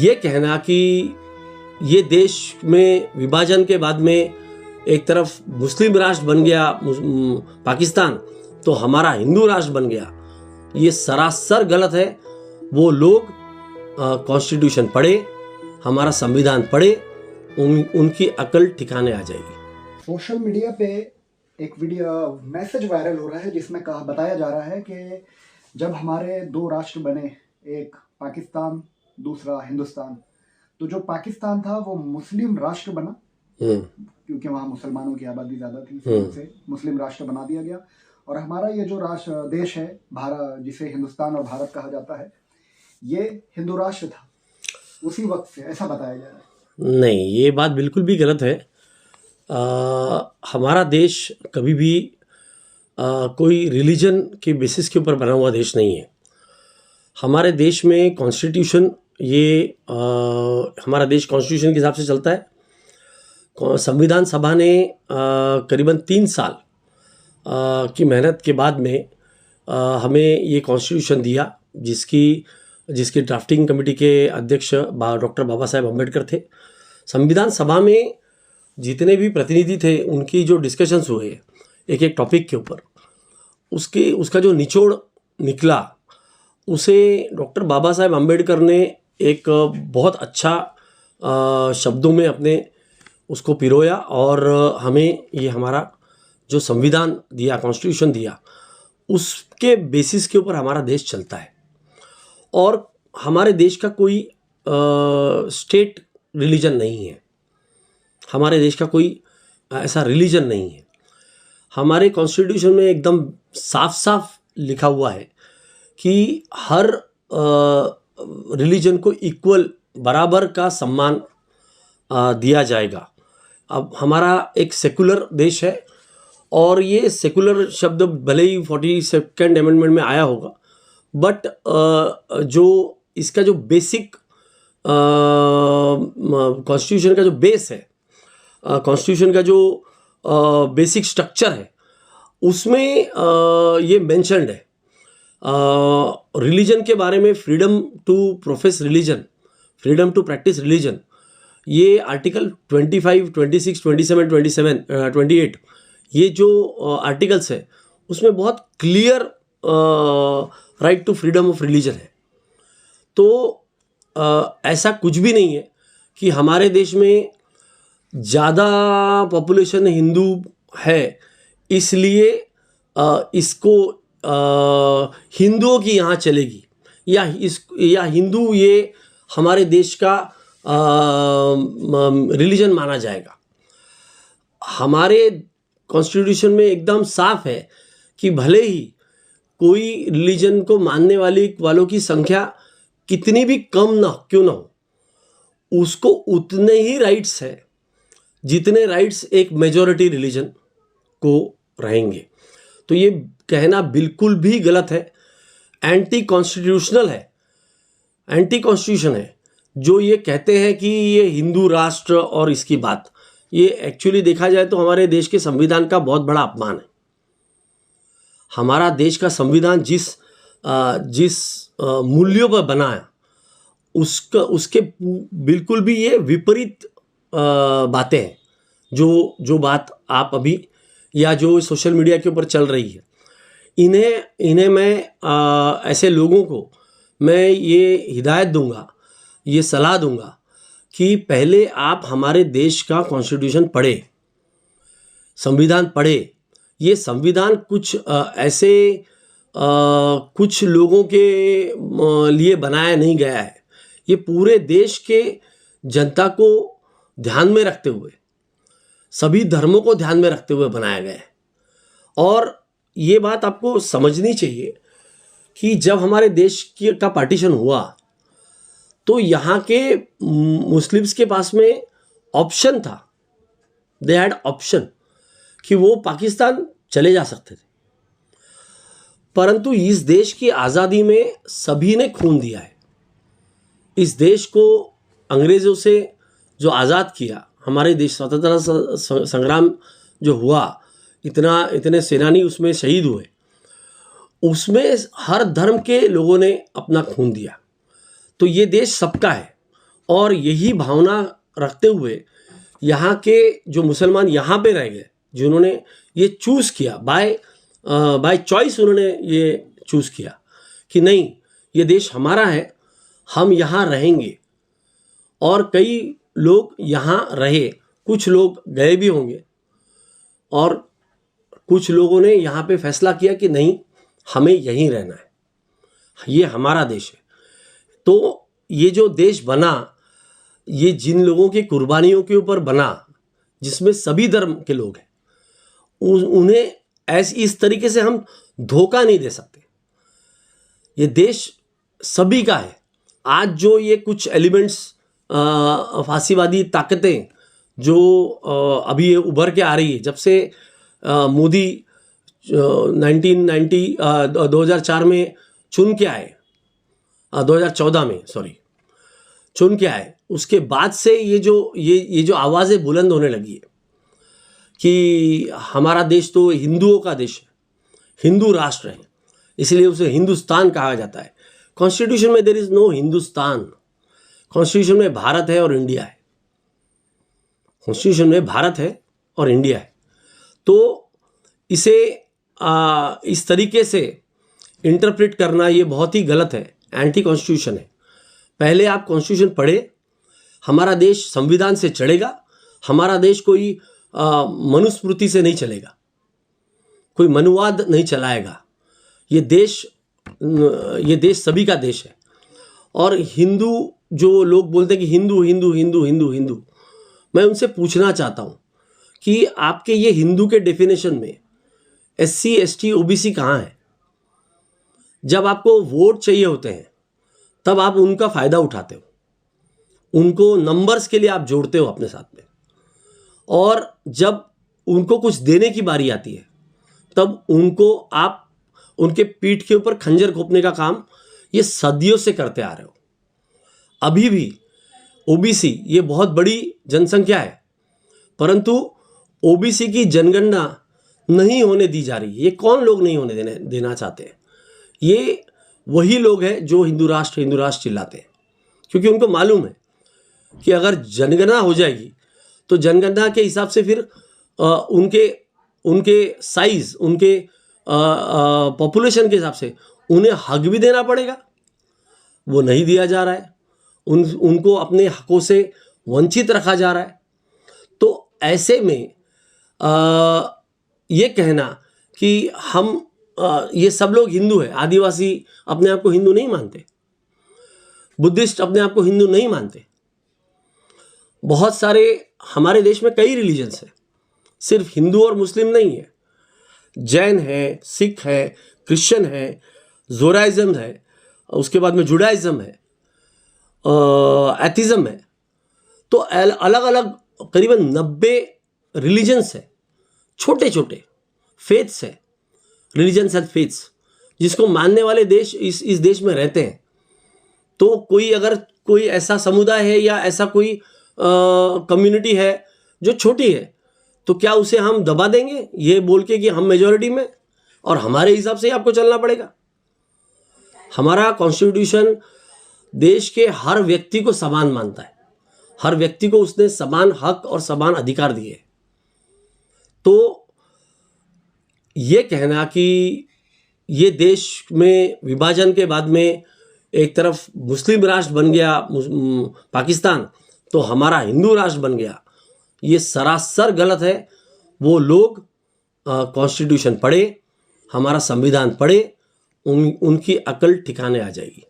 ये कहना कि ये देश में विभाजन के बाद में एक तरफ मुस्लिम राष्ट्र बन गया पाकिस्तान, तो हमारा हिंदू राष्ट्र बन गया, ये सरासर गलत है। वो लोग कॉन्स्टिट्यूशन पढ़े, हमारा संविधान पढ़े, उनकी अकल ठिकाने आ जाएगी। सोशल मीडिया पे एक वीडियो मैसेज वायरल हो रहा है जिसमें बताया जा रहा है कि जब हमारे दो राष्ट्र बने, एक पाकिस्तान दूसरा हिंदुस्तान, तो जो पाकिस्तान था वो मुस्लिम राष्ट्र बना क्योंकि वहाँ मुसलमानों की आबादी ज़्यादा थी, से मुस्लिम राष्ट्र बना दिया गया। और हमारा ये जो राष्ट्र देश है भारत, जिसे हिंदुस्तान और भारत कहा जाता है, ये हिंदू राष्ट्र था उसी वक्त से, ऐसा बताया जा रहा है। नहीं, ये बात बिल्कुल भी गलत है। हमारा देश कभी भी कोई रिलीजन के बेसिस के ऊपर बना हुआ देश नहीं है। हमारे देश में कॉन्स्टिट्यूशन, ये हमारा देश कॉन्स्टिट्यूशन के हिसाब से चलता है। संविधान सभा ने करीबन 3 साल की मेहनत के बाद में हमें ये कॉन्स्टिट्यूशन दिया, जिसकी ड्राफ्टिंग कमेटी के अध्यक्ष डॉक्टर बाबा साहेब अम्बेडकर थे। संविधान सभा में जितने भी प्रतिनिधि थे, उनकी जो डिस्कशंस हुए एक एक टॉपिक के ऊपर, उसका जो निचोड़ निकला, उसे डॉक्टर बाबा साहेब अम्बेडकर ने एक बहुत अच्छा शब्दों में अपने उसको पिरोया और हमें ये हमारा जो संविधान दिया, कॉन्स्टिट्यूशन दिया, उसके बेसिस के ऊपर हमारा देश चलता है। और हमारे देश का कोई स्टेट रिलीजन नहीं है, हमारे देश का कोई ऐसा रिलीजन नहीं है। हमारे कॉन्स्टिट्यूशन में एकदम साफ साफ लिखा हुआ है कि हर रिलीजन को इक्वल, बराबर का सम्मान दिया जाएगा। अब हमारा एक सेकुलर देश है और ये सेकुलर शब्द भले ही 42nd अमेंडमेंट में आया होगा, बट जो इसका जो बेसिक कॉन्स्टिट्यूशन का जो बेस है, कॉन्स्टिट्यूशन का जो बेसिक स्ट्रक्चर है, उसमें ये मेंशन्ड है रिलीजन के बारे में, freedom to profess religion, freedom to practise religion. ये आर्टिकल 25, 26, 27, 28 ये जो आर्टिकल्स है, उसमें बहुत clear right to freedom of religion है। तो ऐसा कुछ भी नहीं है कि हमारे देश में ज़्यादा पॉपुलेशन हिंदू है इसलिए इसको हिंदुओं की यहाँ चलेगी, या हिंदू ये हमारे देश का रिलीजन माना जाएगा। हमारे कॉन्स्टिट्यूशन में एकदम साफ है कि भले ही कोई रिलीजन को मानने वालों की संख्या कितनी भी कम क्यों ना हो, उसको उतने ही राइट्स है जितने राइट्स एक मेजॉरिटी रिलीजन को रहेंगे। तो ये कहना बिल्कुल भी गलत है, एंटी कॉन्स्टिट्यूशनल है, एंटी कॉन्स्टिट्यूशन है जो ये कहते हैं कि ये हिंदू राष्ट्र और इसकी बात, ये एक्चुअली देखा जाए तो हमारे देश के संविधान का बहुत बड़ा अपमान है। हमारा देश का संविधान जिस मूल्यों पर बना है, उसके बिल्कुल भी ये विपरीत बातें हैं जो बात आप अभी या जो सोशल मीडिया के ऊपर चल रही है। इन्हें मैं ऐसे लोगों को मैं ये हिदायत दूंगा, ये सलाह दूंगा कि पहले आप हमारे देश का कॉन्स्टिट्यूशन पढ़े, संविधान पढ़े। ये संविधान कुछ ऐसे कुछ लोगों के लिए बनाया नहीं गया है, ये पूरे देश के जनता को ध्यान में रखते हुए, सभी धर्मों को ध्यान में रखते हुए बनाया गया है। और ये बात आपको समझनी चाहिए कि जब हमारे देश का पार्टीशन हुआ तो यहाँ के मुस्लिम्स के पास में ऑप्शन था, दे हैड ऑप्शन कि वो पाकिस्तान चले जा सकते थे, परंतु इस देश की आज़ादी में सभी ने खून दिया है। इस देश को अंग्रेज़ों से जो आज़ाद किया, हमारे देश स्वतंत्रता संग्राम जो हुआ, इतने सेनानी उसमें शहीद हुए, उसमें हर धर्म के लोगों ने अपना खून दिया। तो ये देश सबका है और यही भावना रखते हुए यहाँ के जो मुसलमान यहाँ पे रह गए, जिन्होंने ये चूज़ किया बाय चॉइस, उन्होंने ये चूज़ किया कि नहीं, ये देश हमारा है, हम यहाँ रहेंगे। और कई लोग यहाँ रहे, कुछ लोग गए भी होंगे, और कुछ लोगों ने यहाँ पे फैसला किया कि नहीं, हमें यहीं रहना है, ये हमारा देश है। तो ये जो देश बना, ये जिन लोगों की कुर्बानियों के ऊपर बना, जिसमें सभी धर्म के लोग हैं, उन्हें इस तरीके से हम धोखा नहीं दे सकते। ये देश सभी का है। आज जो ये कुछ एलिमेंट्स, फांसीवादी ताकतें जो अभी ये उभर के आ रही है, जब से मोदी 2004 में चुन के आए, 2014 में चुन के आए, उसके बाद से ये जो आवाज़ें बुलंद होने लगी है कि हमारा देश तो हिंदुओं का देश है, हिंदू राष्ट्र है, इसलिए उसे हिंदुस्तान कहा जाता है। कॉन्स्टिट्यूशन में there is no Hindustan, constitution में भारत है और इंडिया है, कॉन्स्टिट्यूशन में भारत है और इंडिया है। तो इसे इस तरीके से इंटरप्रेट करना ये बहुत ही गलत है, एंटी कॉन्स्टिट्यूशन है। पहले आप कॉन्स्टिट्यूशन पढ़े, हमारा देश संविधान से चलेगा, हमारा देश कोई मनुस्मृति से नहीं चलेगा, कोई मनुवाद नहीं चलाएगा। ये देश सभी का देश है। और हिंदू जो लोग बोलते हैं कि हिंदू हिंदू हिंदू हिंदू हिंदू, मैं उनसे पूछना चाहता हूँ कि आपके ये हिंदू के डेफिनेशन में SC ST OBC कहाँ है? जब आपको वोट चाहिए होते हैं तब आप उनका फ़ायदा उठाते हो, उनको नंबर्स के लिए आप जोड़ते हो अपने साथ में, और जब उनको कुछ देने की बारी आती है तब आप उनके पीठ के ऊपर खंजर घोंपने का काम ये सदियों से करते आ रहे हो। अभी भी OBC ये बहुत बड़ी जनसंख्या है, परंतु OBC की जनगणना नहीं होने दी जा रही है। ये कौन लोग नहीं होने देना चाहते हैं? ये वही लोग हैं जो हिंदू राष्ट्र चिल्लाते हैं, क्योंकि उनको मालूम है कि अगर जनगणना हो जाएगी तो जनगणना के हिसाब से फिर उनके साइज, उनके पॉपुलेशन के हिसाब से उन्हें हक भी देना पड़ेगा। वो नहीं दिया जा रहा है, उनको अपने हकों से वंचित रखा जा रहा है। तो ऐसे में ये कहना कि हम ये सब लोग हिंदू है, आदिवासी अपने आप को हिंदू नहीं मानते, बुद्धिस्ट अपने आप को हिंदू नहीं मानते। बहुत सारे हमारे देश में कई रिलीजन्स हैं, सिर्फ हिंदू और मुस्लिम नहीं है, जैन है, सिख है, क्रिश्चियन है, जोराइज़म है, उसके बाद में जुडाइज़म है, एथिज़म है। तो अलग अलग करीबन 90 रिलीजन्स है, छोटे छोटे फेथ्स है, रिलीजन्स एंड फेथ्स, जिसको मानने वाले देश इस देश में रहते हैं। तो अगर कोई ऐसा समुदाय है या ऐसा कोई कम्युनिटी है जो छोटी है, तो क्या उसे हम दबा देंगे ये बोल के कि हम मेजॉरिटी में और हमारे हिसाब से ही आपको चलना पड़ेगा? हमारा कॉन्स्टिट्यूशन देश के हर व्यक्ति को समान मानता है, हर व्यक्ति को उसने समान हक और समान अधिकार दिए। तो ये कहना कि ये देश में विभाजन के बाद में एक तरफ मुस्लिम राष्ट्र बन गया पाकिस्तान, तो हमारा हिंदू राष्ट्र बन गया, ये सरासर गलत है। वो लोग कॉन्स्टिट्यूशन पढ़े, हमारा संविधान पढ़े, उनकी अकल ठिकाने आ जाएगी।